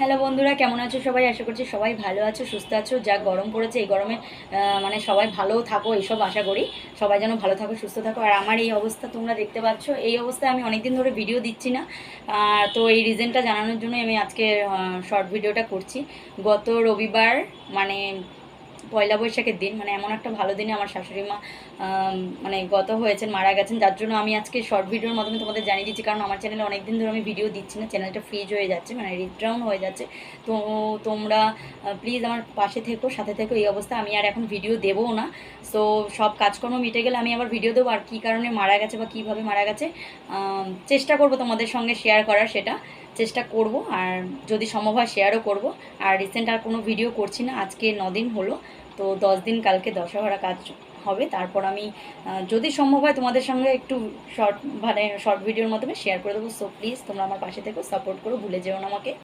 Hello বন্ধুরা, কেমন আছো সবাই? আশা করছি সবাই ভালো আছো, সুস্থ আছো। যা গরম পড়েছে এই গরমে মানে সবাই ভালো থাকো, এইসব আশা করি। সবাই যেন ভালো থাকো, সুস্থ থাকো। আর আমার এই অবস্থা তোমরা দেখতে পাচ্ছ, এই অবস্থায় আমি অনেক দিন ধরে ভিডিও দিচ্ছি না। তো এই রিজনটা জানানোর জন্যই আমি আজকে শর্ট ভিডিওটা করছি। গত রবিবার, মানে পয়লা বৈশাখের দিন, মানে এমন একটা ভালো দিনে আমার শাশুড়ি মা মানে গত হয়েছেন, মারা গেছেন। যার জন্য আমি আজকে শর্ট ভিডিওর মাধ্যমে তোমাদের জানিয়ে দিচ্ছি, কারণ আমার চ্যানেলে অনেক দিন ধরে আমি ভিডিও দিচ্ছি না, চ্যানেলটা ফ্রিজ হয়ে যাচ্ছে, মানে রিডাউন হয়ে যাচ্ছে। তো তোমরা প্লিজ আমার পাশে থেকো, সাথে থেকো। এই অবস্থা আমি আর এখন ভিডিও দেবও না। সো সব কাজকর্ম মিটে গেলে আমি আবার ভিডিও দেবো, আর কী কারণে মারা গেছে বা কীভাবে মারা গেছে চেষ্টা করব তোমাদের সঙ্গে শেয়ার করার, সেটা চেষ্টা করব। আর যদি সম্ভব হয় শেয়ারও করব। আর রিসেন্ট আর কোনো ভিডিও করছি না, আজকে 9 দিন হলো। তো 10 দিন, কালকে দশহরা কাজ হবে। তারপর আমি যদি সম্ভব হয় তোমাদের সঙ্গে একটু শর্ট, মানে শর্ট ভিডিওর মাধ্যমে শেয়ার করে দেবো। সো প্লিজ তোমরা আমার পাশে থেকো, সাপোর্ট করো, ভুলে যেও না আমাকে।